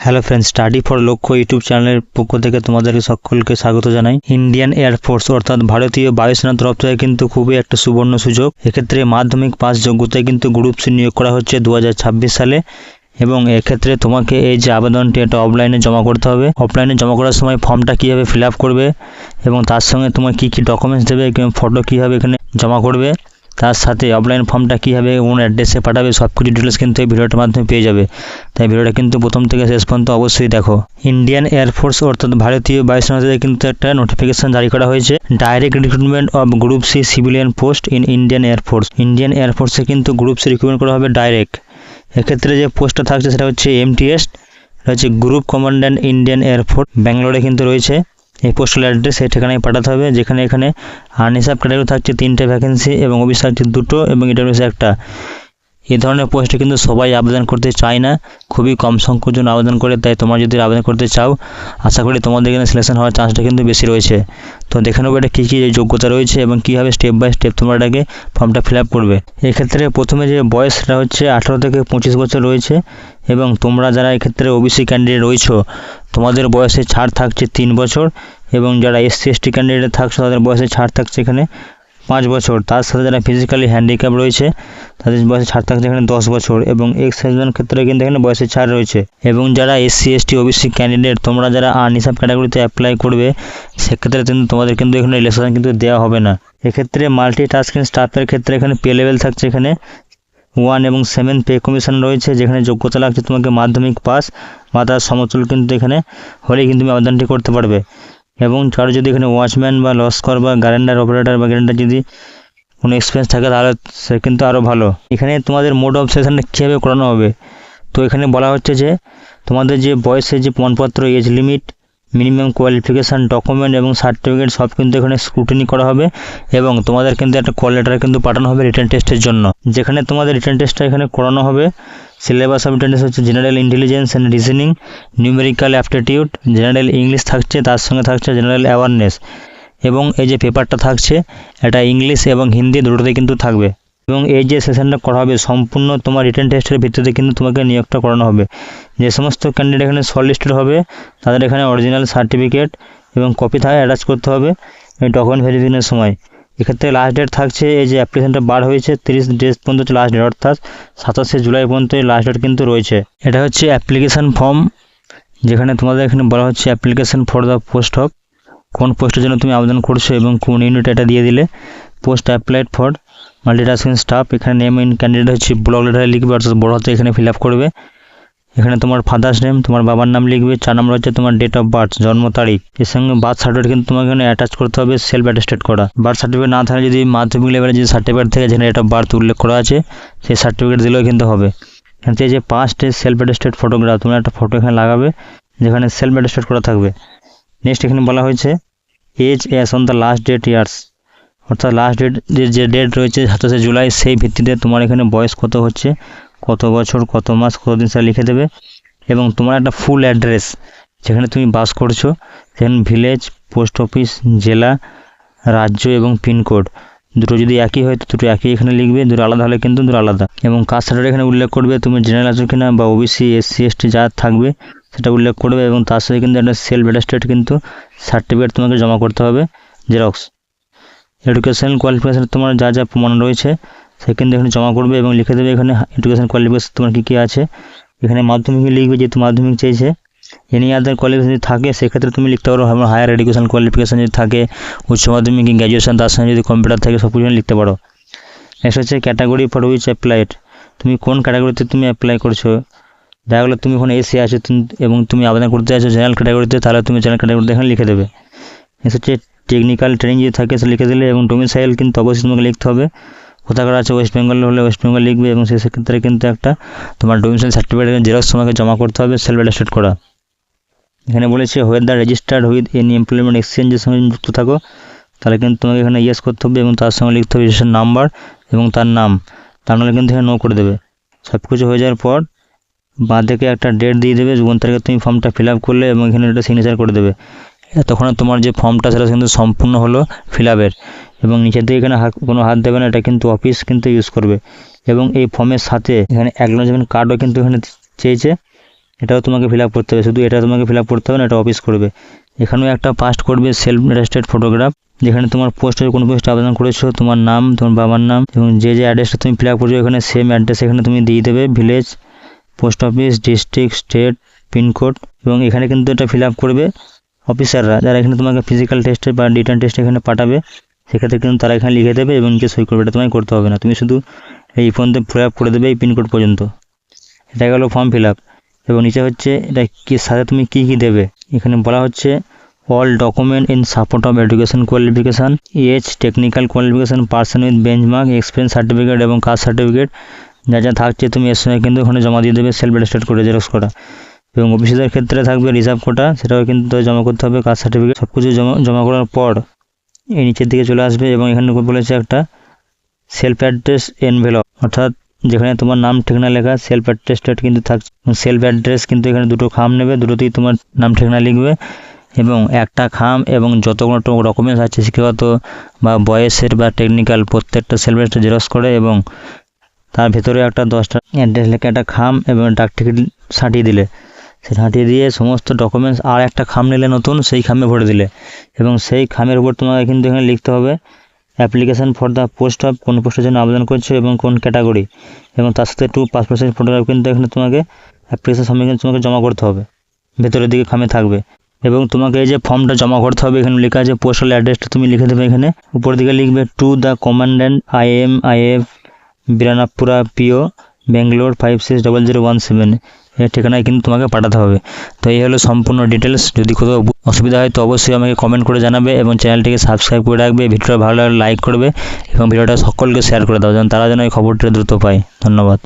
Hello friends, study for লক্ষ্য YouTube চ্যানেলের পক্ষ থেকে তোমাদেরকে সকলকে স্বাগত জানাই। ইন্ডিয়ান এয়ারফোর্স অর্থাৎ ভারতীয় বায়ুসেনার তরফ থেকে কিন্তু খুবই একটা সুবর্ণ সুযোগ। এক্ষেত্রে মাধ্যমিক পাস যোগ্যতায় কিন্তু গ্রুপ সি নিয়োগ করা হচ্ছে 2026 সালে এবং এক্ষেত্রে তোমাকে এই যে আবেদনটি এটা অফলাইনে জমা করতে হবে। অফলাইনে জমা করার সময় ফর্মটা কীভাবে ফিল আপ করবে এবং তার সঙ্গে তোমার কী কী ডকুমেন্টস দেবে, ফটো কীভাবে এখানে জমা করবে, তার সাথে অফলাইন ফর্মটা কীভাবে কোন অ্যাড্রেসে পাঠাবে সব কিছু ডিটেলস কিন্তু এই ভিডিওটার মাধ্যমে পেয়ে যাবে। তাই ভিডিওটা কিন্তু প্রথম থেকে শেষ পর্যন্ত অবশ্যই দেখো। ইন্ডিয়ান এয়ারফোর্স অর্থাৎ ভারতীয় বায়ুসেনা থেকে কিন্তু একটা নোটিফিকেশন জারি করা হয়েছে, direct recruitment of group C civilian post in Indian air force. Indian এয়ারফোর্সে কিন্তু গ্রুপ সি রিক্রুটমেন্ট করা হবে ডাইরেক্ট। এক্ষেত্রে যে পোস্টটা থাকছে সেটা হচ্ছে MTS, এটা হচ্ছে গ্রুপ কমান্ড্যান্ট ইন্ডিয়ান এয়ারফোর্স, ব্যাঙ্গালোরে কিন্তু রয়েছে। এই পোস্টাল অ্যাড্রেস এই ঠিকানায় পাঠাতে হবে, যেখানে এখানে আনরিজার্ভ ক্যাটাগরি থাকছে 3টে ভ্যাকেন্সি এবং ওবিসি থাকছে 2টো এবং ইডব্লিউএস 1টা। এই ধরনের পোস্টে কিন্তু সবাই আবেদন করতে চায় না, খুবই কম সংখ্যক জন আবেদন করে। তাই তোমরা যদি আবেদন করতে চাও আশা করি তোমাদের এখানে সিলেকশন হওয়ার চান্সটা কিন্তু বেশি রয়েছে। তো দেখে নেবো এটা কী কী যোগ্যতা রয়েছে এবং কীভাবে স্টেপ বাই স্টেপ তোমরা এটাকে ফর্মটা ফিল আপ করবে। এক্ষেত্রে প্রথমে যে বয়স সেটা হচ্ছে 18 থেকে 25 বছর রয়েছে এবং তোমরা যারা এক্ষেত্রে ওবিসি ক্যান্ডিডেট রয়েছো তোমাদের বয়সে ছাড় থাকছে 3 বছর এবং যারা SC/ST ক্যান্ডিডেট থাকছে তাদের বয়সে ছাড় থাকছে এখানে 5 বছর। তার সাথে যারা ফিজিক্যালি হ্যান্ডিক্যাপ রয়েছে তাদের বয়সে ছাড় থাকছে এখানে 10 বছর এবং এক্স-সার্ভিসম্যান ক্ষেত্রে কিন্তু এখানে বয়সে ছাড় রয়েছে। এবং যারা SC/ST ওবিসি ক্যান্ডিডেট তোমরা যারা আনরিজার্ভ ক্যাটাগরিতে অ্যাপ্লাই করবে সেক্ষেত্রে কিন্তু তোমাদের কিন্তু এখানে রিল্যাক্সেশন কিন্তু দেওয়া হবে না। এক্ষেত্রে মাল্টিটাস্কিং স্টাফের ক্ষেত্রে এখানে পে লেভেল থাকছে এখানে 1 এবং 7 পে কমিশন রয়েছে, যেখানে যোগ্যতা লাগছে তোমাকে মাধ্যমিক পাস বা তার সমতুল্য কিন্তু এখানে হলেই কিন্তু তুমি আবেদনটি করতে পারবে। এবং কারো যদি এখানে ওয়াচম্যান বা লস্কর বা গ্যারেন্ডার অপারেটর বা গ্যারেন্ডার যদি কোনো এক্সপিরিয়েন্স থাকে তাহলে সে কিন্তু আরও ভালো। এখানে তোমাদের মোড অফ সেশনটা কীভাবে করানো হবে, তো এখানে বলা হচ্ছে যে তোমাদের যে বয়সের যে প্রমাণপত্র, age limit, minimum qualification, document এবং সার্টিফিকেট সব কিন্তু এখানে স্ক্রুটিনি করা হবে এবং তোমাদের কিন্তু একটা কল লেটার কিন্তু পাঠানো হবে রিটেন টেস্টের জন্য, যেখানে তোমাদের রিটেন টেস্টটা এখানে করানো হবে। সিলেবাস অফ রিটেন টেস্ট হচ্ছে general intelligence and reasoning, numerical aptitude, general English থাকছে, তার সঙ্গে থাকছে জেনারেল অ্যাওয়ারনেস। এবং এই যে পেপারটা থাকছে এটা ইংলিশ এবং হিন্দি দুটোতেই কিন্তু থাকবে। এবং এই যে সেশনটা করা হবে সম্পূর্ণ তোমার রিটেন টেস্টের ভিত্তিতে কিন্তু তোমাকে নিয়োগটা করানো হবে। যে সমস্ত ক্যান্ডিডেট এখানে শর্টলিস্টেড হবে তাদের এখানে অরিজিনাল সার্টিফিকেট এবং কপি অ্যাটাচ করতে হবে এই ডকুমেন্ট ভেরিফিকেশনের সময়। এক্ষেত্রে লাস্ট ডেট থাকছে, এই যে অ্যাপ্লিকেশনটা বার হয়েছে 30 ডেজ পর্যন্ত হচ্ছে লাস্ট ডেট, অর্থাৎ 27শে জুলাই পর্যন্ত এই লাস্ট ডেট কিন্তু রয়েছে। এটা হচ্ছে অ্যাপ্লিকেশান ফর্ম, যেখানে তোমাদের এখানে বলা হচ্ছে application for the post of, কোন পোস্টের জন্য তুমি আবেদন করছো এবং কোন ইউনিট এটা দিয়ে দিলে। Post applied for multitasking staff, এখানে নেম ইন ক্যান্ডিডেট হচ্ছে ব্লক লেটারে লিখবে, অর্থাৎ বড় হাতে এখানে ফিল আপ করবে। এখানে তোমার ফাদার্স নেম, তোমার বাবার নাম লিখবে। 4 নম্বর হচ্ছে তোমার ডেট অফ বার্থ, জন্ম তারিখ। এর সঙ্গে বার্থ সার্টিফিকেট কিন্তু তোমাকে এখানে অ্যাটাচ করতে হবে, সেলফ অ্যাটেস্টেড করা। বার্থ সার্টিফিকেট না থাকলে যদি মাধ্যমিক লেভেলে যে সার্টিফিকেট থেকে যেখানে ডেট অফ বার্থ উল্লেখ করা আছে সেই সার্টিফিকেট দিলেও কিন্তু হবে। এখান থেকে যে 5 সেলফ অ্যাটেস্টেড ফটোগ্রাফ, তোমরা একটা ফটো এখানে লাগাবে যেখানে সেলফ অ্যাটেস্টেড করা থাকবে। নেক্সট এখানে বলা হয়েছে age as on the last date years, অর্থাৎ লাস্ট ডেট যে ডেট রয়েছে 27শে জুলাই সেই ভিত্তিতে তোমার এখানে বয়স কত হচ্ছে, কত বছর, কত মাস, কত দিন সেটা লিখে দেবে। এবং তোমার একটা ফুল অ্যাড্রেস যেখানে তুমি বাস করছো সেখানে ভিলেজ, পোস্ট অফিস, জেলা, রাজ্য এবং পিনকোড দুটো যদি একই হয় তো দুটো একই এখানে লিখবে, দুটো আলাদা হলে কিন্তু দুটো আলাদা। এবং কাস্ট সার্টিফিকেট এখানে উল্লেখ করবে তুমি জেনারেল আছো কিনা বা ওবিসি, SC/ST যা থাকবে সেটা উল্লেখ করবে। এবং তার সাথে কিন্তু একটা সেলফ অ্যাটেস্টেড কিন্তু সার্টিফিকেট তোমাকে জমা করতে হবে, জেরক্স। এডুকেশনাল কোয়ালিফিকেশান তোমার যা যা প্রমাণ রয়েছে সে কিন্তু এখানে জমা করবে এবং লিখে দেবে এখানে এডুকেশনাল কোয়ালিফিকেশান তোমার কী কী আছে। এখানে মাধ্যমিক লিখবে, যেহেতু মাধ্যমিক চেয়েছে। এনি আদার কোয়ালিফিকেশান যদি থাকে সেক্ষেত্রে তুমি লিখতে পারো আমার হায়ার এডুকেশনাল কোয়ালিফিকেশান যদি থাকে, উচ্চ মাধ্যমিক, গ্র্যাজুয়েশন, তার সঙ্গে যদি কম্পিউটার থাকে সব কিছু লিখতে পারো। নেক্সট হচ্ছে ক্যাটাগরি ফর হুইচ অ্যাপ্লাইড, তুমি কোন ক্যাটাগরিতে তুমি অ্যাপ্লাই করছো। দেখা গেলো তুমি ওখানে এসে আছো এবং তুমি আবেদন করতে চাইছো জেনারেল ক্যাটাগরিতে, তাহলে তুমি জেনারেল ক্যাটাগরিতে এখানে লিখে দেবে। নেক্সট হচ্ছে টেকনিক্যাল ট্রেনিং যদি থাকে সে লিখে দিলে এবং ডোমিসাইল কিন্তু অবশ্যই তোমাকে লিখতে হবে, কোথাকার আছে ওয়েস্ট বেঙ্গল হলে ওয়েস্ট বেঙ্গল লিখবে এবং সেক্ষেত্রে কিন্তু একটা তোমার ডোমিসাইল সার্টিফিকেট জেরক্স তোমাকে জমা করতে হবে, সেলফ অ্যাটেস্টেড করা। এখানে বলেছে whether registered with any employment এক্সচেঞ্জের সঙ্গে যুক্ত থাকো, তাহলে কিন্তু তোমাকে এখানে ইয়েস করতে হবে এবং তার সঙ্গে লিখতে হবে রেজিস্ট্রেশন নাম্বার এবং তার নাম, তার নাহলে কিন্তু এখানে নো করে দেবে। সব কিছু হয়ে যাওয়ার পর বাঁ থেকে একটা ডেট দিয়ে দেবে, কোন তারিখে তুমি ফর্মটা ফিল আপ করলে এবং এখানে একটা সিগনেচার করে দেবে। তখন তোমার যে ফর্মটা সেটা কিন্তু সম্পূর্ণ হলো ফিল আপের। এবং নিচের দিকে এখানে কোনো হাত দেবে না, এটা কিন্তু অফিস কিন্তু ইউজ করবে। এবং এই ফর্মের সাথে এখানে অ্যাকনোলেজমেন্ট কার্ডও কিন্তু এখানে চেয়েছে, এটাও তোমাকে ফিল আপ করতে হবে, শুধু এটা তোমাকে ফিল আপ করতে হবে না, এটা অফিস করবে। এখানেও একটা পাস্ট করবে সেলফ অ্যাটেস্টেড ফটোগ্রাফ, যেখানে তোমার পোস্টে কোন পোস্টে আবেদন করেছো, তোমার নাম, তোমার বাবার নাম এবং যে অ্যাড্রেসটা তুমি ফিল আপ করছো এখানে সেম অ্যাড্রেস এখানে তুমি দিয়ে দেবে, village, post office, district, state, pincode. এবং এখানে কিন্তু এটা ফিল আপ করবে অফিসাররা, যারা এখানে তোমাকে ফিজিক্যাল টেস্টে বা রিটার্ন টেস্টে এখানে পাঠাবে, সেক্ষেত্রে কিন্তু তারা এখানে লিখে দেবে এবং নিচে সই করবে। এটা তোমায় করতে হবে না, তুমি শুধু এই ফোনতে ফিল আপ করে দেবে এই পিনকোড পর্যন্ত। এটা গেলো ফর্ম ফিল আপ। এবং নিচে হচ্ছে এটা কি সাথে তুমি কি কি দেবে, এখানে বলা হচ্ছে all document in support of education qualification, age, technical qualification, person with benchmark, experience certificate এবং কাস্ট সার্টিফিকেট যা যা থাকছে তুমি এর সঙ্গে কিন্তু ওখানে জমা দিয়ে দেবে, সেলফ অ্যাটেস্টেড করে জেরক্স করা। এবং অফিসারদের ক্ষেত্রে থাকবে রিজার্ভ কোটা, সেটাও কিন্তু জমা করতে হবে, কাস্ট সার্টিফিকেট সব কিছু জমা করার পর এই নিচের দিকে চলে আসবে এবং এখানে বলেছে একটা সেলফ অ্যাড্রেস এনভেলপ, অর্থাৎ যেখানে তোমার নাম ঠিকানা লেখা সেলফ অ্যাটেস্টেড কিন্তু থাকছে। সেলফ অ্যাড্রেস কিন্তু এখানে দুটো খাম নেবে, দুটোতেই তোমার নাম ঠিকানা লিখবে এবং একটা খাম এবং যতগুলো ডকুমেন্টস আছে শিক্ষাগত বা বয়সের বা টেকনিক্যাল প্রত্যেকটা সেলফ অ্যাটেস্টেড জেরক্স করে এবং তার ভেতরে একটা 10টা অ্যাড্রেস লেখা একটা খাম এবং ডাক টিকিট সাঁটিয়ে দিলে, সেটা সাঁটিয়ে দিয়ে সমস্ত ডকুমেন্টস আর একটা খাম নিলে নতুন, সেই খামে ভরে দিলে এবং সেই খামের উপর তোমাকে কিন্তু এখানে লিখতে হবে application for the post of, কোন পোস্টের জন্য আবেদন করছো এবং কোন ক্যাটাগরি, এবং তার সাথে একটু পাসপোর্ট সাইজ ফটোগ্রাফ কিন্তু এখানে তোমাকে অ্যাপ্লিকেশান সঙ্গে কিন্তু তোমাকে জমা করতে হবে, ভেতরের দিকে খামে থাকবে। এবং তোমাকে এই যে ফর্মটা জমা করতে হবে এখানে লেখা আছে পোস্টাল অ্যাড্রেসটা তুমি লিখে দেবে, এখানে উপর দিকে লিখবে to the commandant IMIF বিরানাপুরা PO Bangalore 560017, এই ঠিকানায় কিন্তু তোমাকে পাঠাতে হবে। তো এই হলো সম্পূর্ণ ডিটেলস। যদি কোথাও অসুবিধা হয় তো অবশ্যই আমাকে কমেন্ট করে জানাবে এবং চ্যানেলটিকে সাবস্ক্রাইব করে রাখবে, ভিডিওটা ভালো লাগলে লাইক করবে এবং ভিডিওটা সকলকে শেয়ার করে দাও যেন তারা যেন এই খবরটা দ্রুত পায়। ধন্যবাদ।